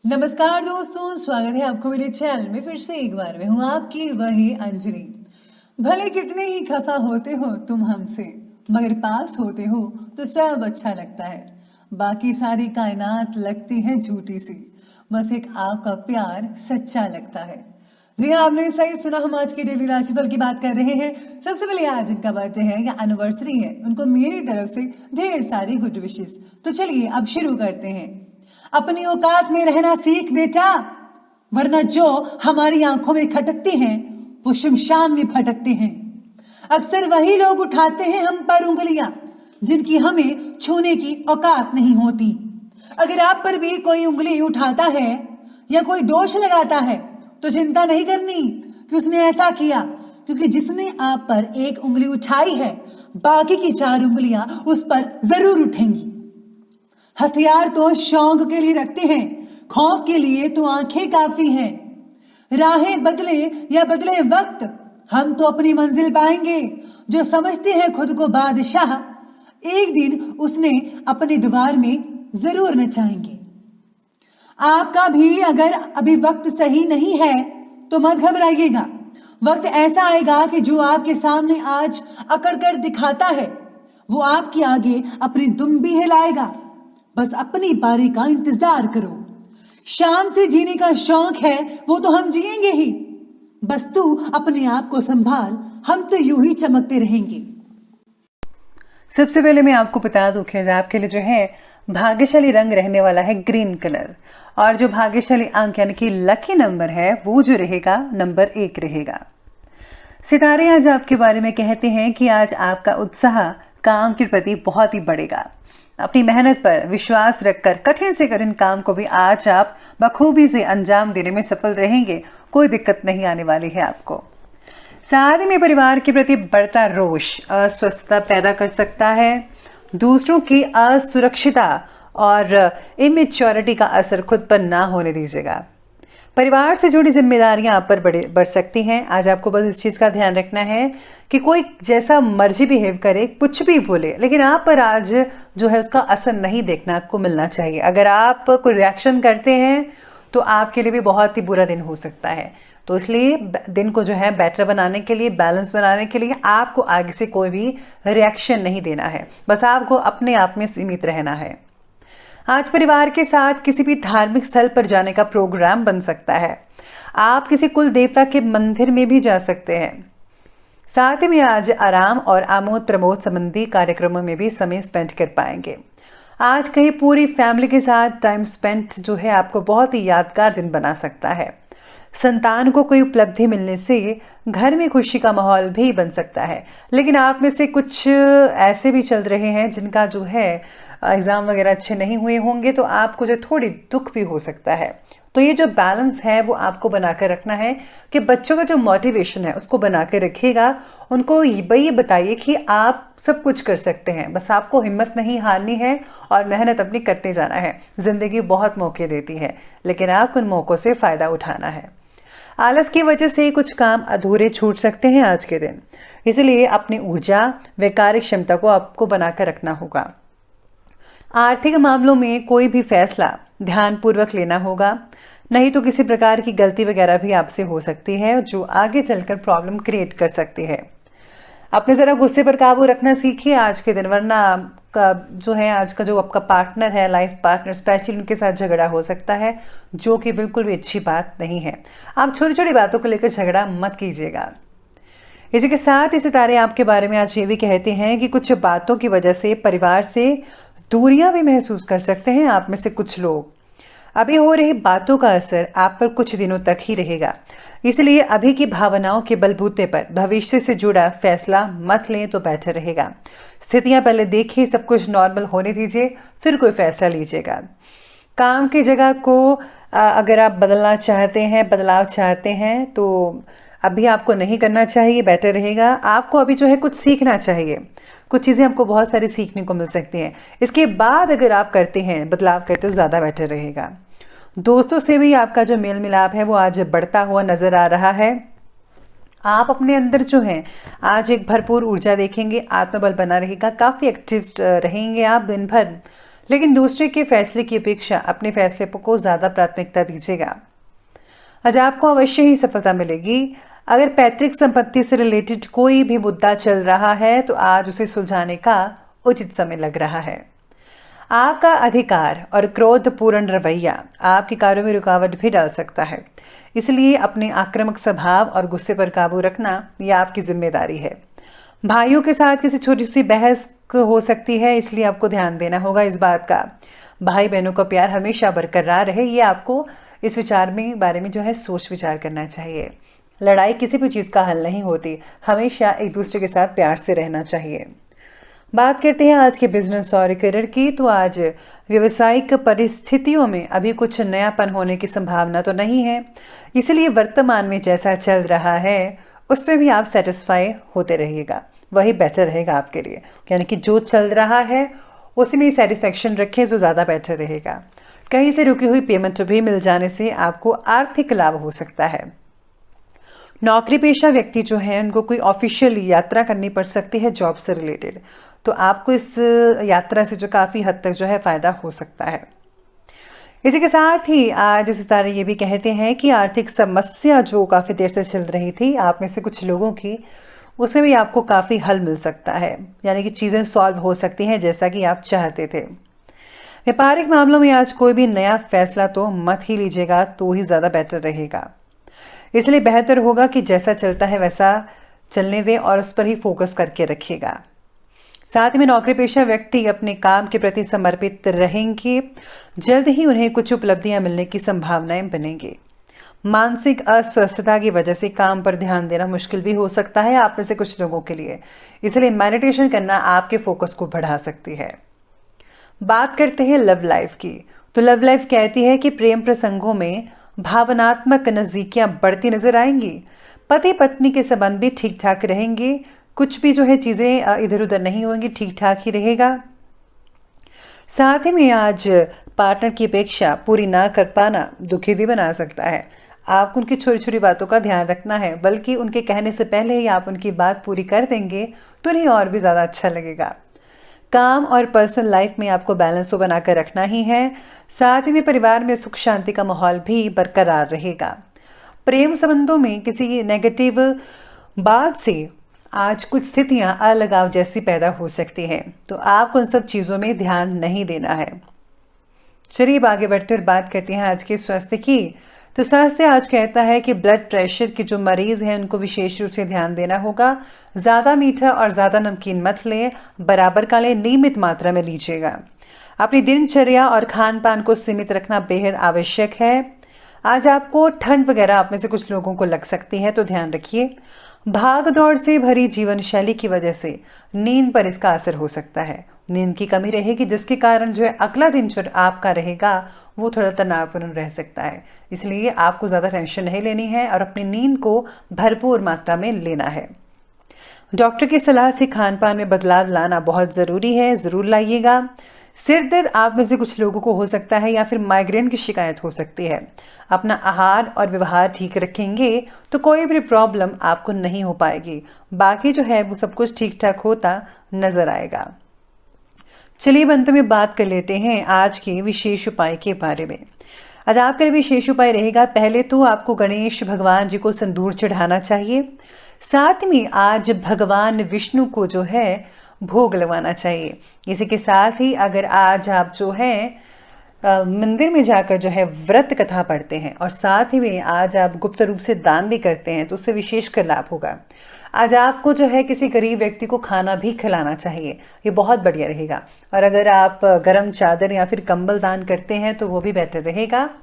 नमस्कार दोस्तों, स्वागत है आपको मेरे चैनल में फिर से एक बार। मैं हूँ आपकी वही अंजलि। भले कितने ही खफा होते हो तुम हमसे, मगर पास होते हो तो सब अच्छा लगता है। बाकी सारी कायनात लगती है झूठी सी, बस एक आपका प्यार सच्चा लगता है। जी हाँ, आपने सही सुना। हम आज के डेली राशिफल की बात कर रहे हैं। सबसे पहले आज जिनका बर्थडे है या एनिवर्सरी है, उनको मेरी तरफ से ढेर सारी गुड विशेस। तो चलिए अब शुरू करते हैं। अपनी औकात में रहना सीख बेटा, वरना जो हमारी आंखों में खटकते हैं वो शमशान में फटकते हैं। अक्सर वही लोग उठाते हैं हम पर उंगलियां जिनकी हमें छूने की औकात नहीं होती। अगर आप पर भी कोई उंगली उठाता है या कोई दोष लगाता है तो चिंता नहीं करनी कि उसने ऐसा किया, क्योंकि जिसने आप पर एक उंगली उठाई है बाकी की 4 उंगलियां उस पर जरूर उठेंगी। हथियार तो शौक के लिए रखते हैं, खौफ के लिए तो आंखें काफी हैं। राहें बदले या बदले वक्त, हम तो अपनी मंजिल पाएंगे। जो समझते हैं खुद को बादशाह, एक दिन उसने अपनी दीवार में जरूर नचाएंगे। आपका भी अगर अभी वक्त सही नहीं है तो मत घबराइएगा। वक्त ऐसा आएगा कि जो आपके सामने आज अकड़ कर दिखाता है वो आपके आगे अपनी दुम भी हिलाएगा। बस अपनी बारी का इंतजार करो। शान से जीने का शौक है वो तो हम जिएंगे ही, बस तू अपने आप को संभाल, हम तो यूं ही चमकते रहेंगे। सबसे पहले मैं आपको बता दूं कि आपके लिए जो है भाग्यशाली रंग रहने वाला है ग्रीन कलर, और जो भाग्यशाली अंक यानी कि लकी नंबर है वो जो रहेगा नंबर 1 रहेगा। सितारे आज आपके बारे में कहते हैं कि आज आपका उत्साह काम के प्रति बहुत ही बढ़ेगा। अपनी मेहनत पर विश्वास रखकर कठिन से कठिन काम को भी आज आप बखूबी से अंजाम देने में सफल रहेंगे। कोई दिक्कत नहीं आने वाली है आपको। साथ में परिवार के प्रति बढ़ता रोष अस्वस्थता पैदा कर सकता है। दूसरों की असुरक्षिता और इमेच्योरिटी का असर खुद पर ना होने दीजिएगा। परिवार से जुड़ी जिम्मेदारियां आप पर बढ़ सकती हैं। आज आपको बस इस चीज़ का ध्यान रखना है कि कोई जैसा मर्जी बिहेव करे, कुछ भी बोले, लेकिन आप पर आज जो है उसका असर नहीं देखना आपको मिलना चाहिए। अगर आप कोई रिएक्शन करते हैं तो आपके लिए भी बहुत ही बुरा दिन हो सकता है। तो इसलिए दिन को जो है बेटर बनाने के लिए, बैलेंस बनाने के लिए आपको आगे से कोई भी रिएक्शन नहीं देना है। बस आपको अपने आप में सीमित रहना है। आज परिवार के साथ किसी भी धार्मिक स्थल पर जाने का प्रोग्राम बन सकता है। आप किसी कुल देवता के मंदिर में भी जा सकते हैं। साथ ही में आज आराम और आमोद प्रमोद संबंधी कार्यक्रमों में भी समय स्पेंड कर पाएंगे। आज कहीं पूरी फैमिली के साथ टाइम स्पेंड जो है आपको बहुत ही यादगार दिन बना सकता है। संतान को कोई उपलब्धि मिलने से घर में खुशी का माहौल भी बन सकता है। लेकिन आप में से कुछ ऐसे भी चल रहे हैं जिनका जो है एग्ज़ाम वगैरह अच्छे नहीं हुए होंगे, तो आपको जो थोड़ी दुख भी हो सकता है। तो ये जो बैलेंस है वो आपको बना कर रखना है कि बच्चों का जो मोटिवेशन है उसको बना कर रखिएगा। उनको ये बताइए कि आप सब कुछ कर सकते हैं, बस आपको हिम्मत नहीं हारनी है और मेहनत अपनी करते जाना है। ज़िंदगी बहुत मौके देती है, लेकिन आपको उन मौक़ों से फ़ायदा उठाना है। आलस की वजह से कुछ काम अधूरे छूट सकते हैं आज के दिन, इसलिए अपनी ऊर्जा व कार्य क्षमता को आपको बनाकर रखना होगा। आर्थिक मामलों में कोई भी फैसला ध्यानपूर्वक लेना होगा, नहीं तो किसी प्रकार की गलती वगैरह भी आपसे हो सकती है जो आगे चलकर प्रॉब्लम क्रिएट कर सकती है। अपने ज़रा गुस्से पर काबू रखना सीखिए आज के दिन, वरना आपका जो है आज का जो आपका पार्टनर है, लाइफ पार्टनर, स्पेशली उनके साथ झगड़ा हो सकता है, जो कि बिल्कुल भी अच्छी बात नहीं है। आप छोटी छोटी बातों को लेकर झगड़ा मत कीजिएगा। इसी के साथ ही सितारे आपके बारे में आज ये भी कहते हैं कि कुछ बातों की वजह से परिवार से दूरियां भी महसूस कर सकते हैं आप में से कुछ लोग। अभी हो रही बातों का असर आप पर कुछ दिनों तक ही रहेगा, इसलिए अभी की भावनाओं के बलबूते पर भविष्य से जुड़ा फैसला मत लें तो बेहतर रहेगा। स्थितियां पहले देखिए, सब कुछ नॉर्मल होने दीजिए, फिर कोई फैसला लीजिएगा। काम की जगह को अगर आप बदलना चाहते हैं, बदलाव चाहते हैं, तो अभी आपको नहीं करना चाहिए, बेटर रहेगा। आपको अभी जो है कुछ सीखना चाहिए, कुछ चीज़ें आपको बहुत सारी सीखने को मिल सकती हैं। इसके बाद अगर आप करते हैं, बदलाव करते हो, ज़्यादा बेटर रहेगा। दोस्तों से भी आपका जो मेल मिलाप है वो आज बढ़ता हुआ नज़र आ रहा है। आप अपने अंदर जो है आज एक भरपूर ऊर्जा देखेंगे, आत्मबल बना रहेगा, काफ़ी एक्टिव रहेंगे आप दिन भर। लेकिन दूसरे के फैसले की अपेक्षा अपने फैसले को ज़्यादा प्राथमिकता दीजिएगा। आज आपको अवश्य ही सफलता मिलेगी। अगर पैतृक संपत्ति से रिलेटेड कोई भी मुद्दा चल रहा है तो आज उसे सुलझाने का उचित समय लग रहा है। आपका अधिकार और क्रोधपूर्ण रवैया आपके कार्यों में रुकावट भी डाल सकता है, इसलिए अपने आक्रामक स्वभाव और गुस्से पर काबू रखना यह आपकी जिम्मेदारी है। भाइयों के साथ किसी छोटी सी बहस हो सकती है, इसलिए आपको ध्यान देना होगा इस बात का। भाई बहनों का प्यार हमेशा बरकरार रहे, ये आपको इस विचार में बारे में जो है सोच विचार करना चाहिए। लड़ाई किसी भी चीज़ का हल नहीं होती, हमेशा एक दूसरे के साथ प्यार से रहना चाहिए। बात करते हैं आज के बिजनेस और करियर की। तो आज व्यवसायिक परिस्थितियों में अभी कुछ नयापन होने की संभावना तो नहीं है, इसलिए वर्तमान में जैसा चल रहा है उसमें भी आप सेटिस्फाई होते रहिएगा, वही बेटर रहेगा आपके लिए। यानी कि जो चल रहा है उसमें सेटिस्फेक्शन रखें, जो ज़्यादा बेटर रहेगा। कहीं से रुकी हुई पेमेंट भी मिल जाने से आपको आर्थिक लाभ हो सकता है। नौकरी पेशा व्यक्ति जो है उनको कोई ऑफिशियल यात्रा करनी पड़ सकती है जॉब से रिलेटेड, तो आपको इस यात्रा से जो काफ़ी हद तक जो है फ़ायदा हो सकता है। इसी के साथ ही आज सितारे ये भी कहते हैं कि आर्थिक समस्या जो काफ़ी देर से चल रही थी आप में से कुछ लोगों की, उसमें भी आपको काफ़ी हल मिल सकता है, यानी कि चीज़ें सॉल्व हो सकती हैं जैसा कि आप चाहते थे। व्यापारिक मामलों में आज कोई भी नया फैसला तो मत ही लीजिएगा, तो ही ज़्यादा बेटर रहेगा। इसलिए बेहतर होगा कि जैसा चलता है वैसा चलने दें और उस पर ही फोकस करके रखिएगा। साथ ही में नौकरी पेशा व्यक्ति अपने काम के प्रति समर्पित रहेंगे, जल्द ही उन्हें कुछ उपलब्धियां मिलने की संभावनाएं बनेंगी। मानसिक अस्वस्थता की वजह से काम पर ध्यान देना मुश्किल भी हो सकता है आप में से कुछ लोगों के लिए, इसलिए मेडिटेशन करना आपके फोकस को बढ़ा सकती है। बात करते हैं लव लाइफ की। तो लव लाइफ कहती है कि प्रेम प्रसंगों में भावनात्मक नजदीकियां बढ़ती नजर आएंगी। पति पत्नी के संबंध भी ठीक ठाक रहेंगे, कुछ भी जो है चीज़ें इधर उधर नहीं होंगी, ठीक ठाक ही रहेगा। साथ ही में आज पार्टनर की अपेक्षा पूरी ना कर पाना दुखी भी बना सकता है। आपको उनकी छोटी छोटी बातों का ध्यान रखना है, बल्कि उनके कहने से पहले ही आप उनकी बात पूरी कर देंगे तो उन्हें और भी ज़्यादा अच्छा लगेगा। काम और पर्सनल लाइफ में आपको बैलेंस तो बनाकर रखना ही है। साथ ही में परिवार में सुख शांति का माहौल भी बरकरार रहेगा। प्रेम संबंधों में किसी नेगेटिव बात से आज कुछ स्थितियां अलगाव जैसी पैदा हो सकती हैं, तो आपको उन सब चीज़ों में ध्यान नहीं देना है। चलिए अब आगे बढ़ते और बात करते हैं आज के स्वास्थ्य की। तो स्वास्थ्य आज कहता है कि ब्लड प्रेशर के जो मरीज हैं उनको विशेष रूप से ध्यान देना होगा। ज़्यादा मीठा और ज़्यादा नमकीन मत लें, बराबर का लें, नियमित मात्रा में लीजिएगा। अपनी दिनचर्या और खान पान को सीमित रखना बेहद आवश्यक है। आज आपको ठंड वगैरह आप में से कुछ लोगों को लग सकती है, तो ध्यान रखिए। भाग दौड़ से भरी जीवन शैली की वजह से नींद पर इसका असर हो सकता है। नींद की कमी रहेगी, जिसके कारण जो है अगला दिन जो आपका रहेगा वो थोड़ा तनावपूर्ण रह सकता है। इसलिए आपको ज़्यादा टेंशन नहीं लेनी है और अपनी नींद को भरपूर मात्रा में लेना है। डॉक्टर की सलाह से खान पान में बदलाव लाना बहुत ज़रूरी है, ज़रूर लाइएगा। सिर दर्द आप में से कुछ लोगों को हो सकता है या फिर माइग्रेन की शिकायत हो सकती है। अपना आहार और व्यवहार ठीक रखेंगे तो कोई भी प्रॉब्लम आपको नहीं हो पाएगी। बाकी जो है वो सब कुछ ठीक ठाक होता नजर आएगा। चलिए अंत में बात कर लेते हैं आज के विशेष उपाय के बारे में। आज आपका लिए विशेष उपाय रहेगा, पहले तो आपको गणेश भगवान जी को सिंदूर चढ़ाना चाहिए। साथ में आज भगवान विष्णु को जो है भोग लगवाना चाहिए। इसी के साथ ही अगर आज आप जो है मंदिर में जाकर जो है व्रत कथा पढ़ते हैं और साथ ही में आज आप गुप्त रूप से दान भी करते हैं तो उससे विशेष कर लाभ होगा। आज आपको जो है किसी गरीब व्यक्ति को खाना भी खिलाना चाहिए, ये बहुत बढ़िया रहेगा। और अगर आप गर्म चादर या फिर कंबल दान करते हैं तो वो भी बेहतर रहेगा।